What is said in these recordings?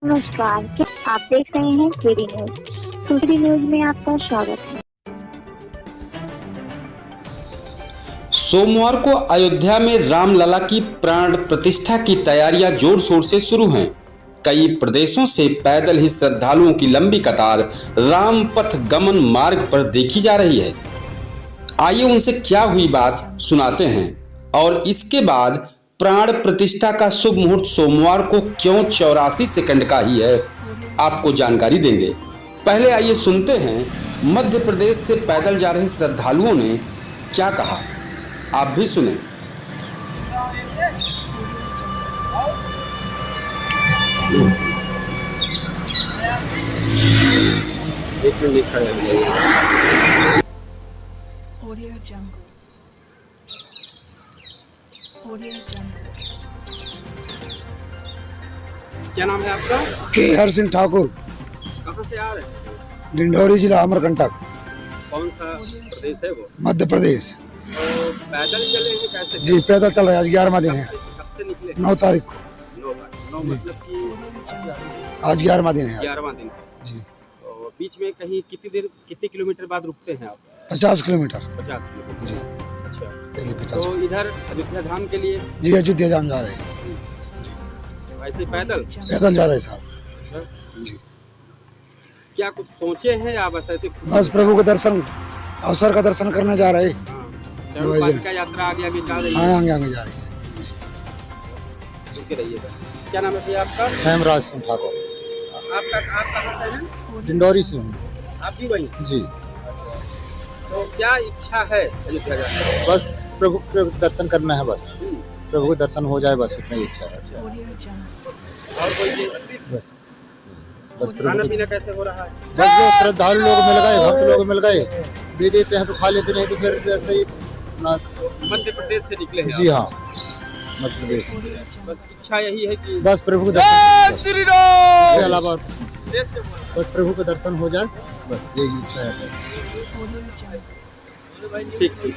नमस्कार, क्या आप देख रहे हैं केडी न्यूज। केडी न्यूज में आपका स्वागत है। सोमवार को अयोध्या में रामलला की प्राण प्रतिष्ठा की तैयारियां जोर शोर से शुरू हैं। कई प्रदेशों से पैदल ही श्रद्धालुओं की लंबी कतार राम पथ गमन मार्ग पर देखी जा रही है। आइए उनसे क्या हुई बात सुनाते हैं और इसके बाद प्राण प्रतिष्ठा का शुभ मुहूर्त सोमवार को क्यों 84 सेकंड का ही है, आपको जानकारी देंगे। पहले आइए सुनते हैं मध्य प्रदेश से पैदल जा रहे श्रद्धालुओं ने क्या कहा, आप भी सुने। क्या नाम है आपका? के हर सिंह ठाकुर। कहाँ से आ रहे हैं? डिंडोरी जिला अमरकंटक। कौन सा प्रदेश है वो? मध्य प्रदेश। तो पैदल चले हैं कैसे? जी पैदल चल रहे हैं। आज 11वां दिन है। कब से निकले? 9 तारीख को। 9 मतलब कि आज 11वां दिन है। 11वां दिन है। जी। तो बीच में कहीं कितने किलोमीटर बाद रुकते हैं आप? 50 किलोमीटर। 50 किलोमीटर। जी। अच्छा। पहले 50। तो इधर अयोध्या धाम के लिए? जी अयोध्या धाम जा रहे हैं। ऐसे पैदल जा रहे हैं साहब। जी। क्या कुछ सोचे हैं या बस ऐसे? बस प्रभु के दर्शन, अवसर का दर्शन करने जा रहे हैं। का यात्रा आगे आगे जा रही है। हाँ, आगे जा रही है। रुके रहिएगा। क्या नाम है भैया आपका? हेमराज सिंह ठाकुर। आप कहाँ से हैं? डिंडोरी से हूँ। आप भी वहीं? जी। तो क्या इच्छा है अयोध्या जाने की? बस प्रभु के दर्शन करना है। बस प्रभु के दर्शन हो जाए, बस इतना ही इच्छा है। और कोई बस बस खाना पीना कैसे हो रहा है? बस जो श्रद्धालु लोग मिल गए, भक्त लोग मिल गए, दे देते हैं तो खा लेते, नहीं तो फिर जैसे ही मध्य प्रदेश से निकले हैं? जी हाँ, मध्य प्रदेश। बस इच्छा यही है कि बस प्रभु के दर्शन, इसके अलावा बस प्रभु के दर्शन हो जाए, बस यही इच्छा है। ठीक ठीक।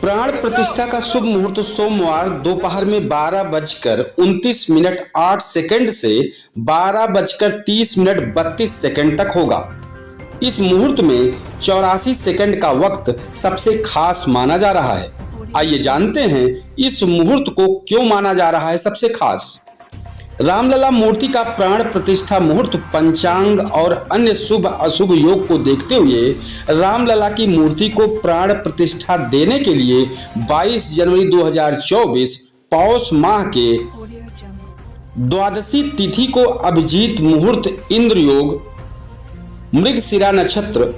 प्राण प्रतिष्ठा का शुभ मुहूर्त सोमवार दोपहर में 12:29 से 12:30 तक होगा। इस मुहूर्त में 84 सेकंड का वक्त सबसे खास माना जा रहा है। आइए जानते हैं इस मुहूर्त को क्यों माना जा रहा है सबसे खास। रामलला मूर्ति का प्राण प्रतिष्ठा मुहूर्त पंचांग और अन्य शुभ अशुभ योग को देखते हुए रामलला की मूर्ति को प्राण प्रतिष्ठा देने के लिए 22 जनवरी 2024 पौष माह के द्वादशी तिथि को अभिजीत मुहूर्त इंद्र योग, मृगशिरा नक्षत्र,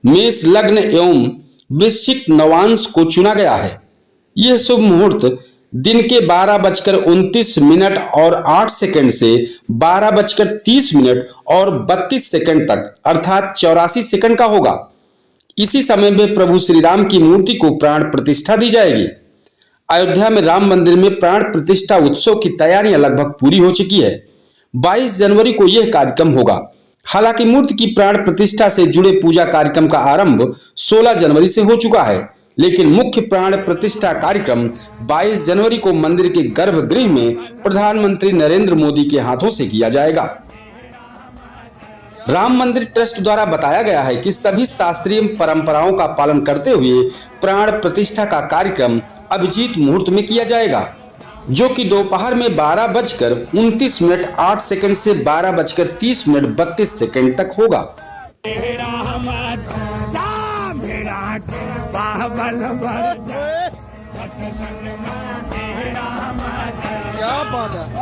मेष लग्न एवं वृश्चिक नवांश को चुना गया है। यह शुभ मुहूर्त दिन के 12:29 और 8 सेकंड से 12:30 और 32 सेकंड तक अर्थात 84 सेकंड का होगा। इसी समय में प्रभु श्री राम की मूर्ति को प्राण प्रतिष्ठा दी जाएगी। अयोध्या में राम मंदिर में प्राण प्रतिष्ठा उत्सव की तैयारियां लगभग पूरी हो चुकी है। 22 जनवरी को यह कार्यक्रम होगा। हालांकि मूर्ति की प्राण प्रतिष्ठा से जुड़े पूजा कार्यक्रम का आरंभ 16 जनवरी से हो चुका है, लेकिन मुख्य प्राण प्रतिष्ठा कार्यक्रम 22 जनवरी को मंदिर के गर्भगृह में प्रधानमंत्री नरेंद्र मोदी के हाथों से किया जाएगा। राम मंदिर ट्रस्ट द्वारा बताया गया है कि सभी शास्त्रीय परंपराओं का पालन करते हुए प्राण प्रतिष्ठा का कार्यक्रम अभिजीत मुहूर्त में किया जाएगा, जो कि दोपहर में 12:29 से 12:30 तक होगा। क्या बात है।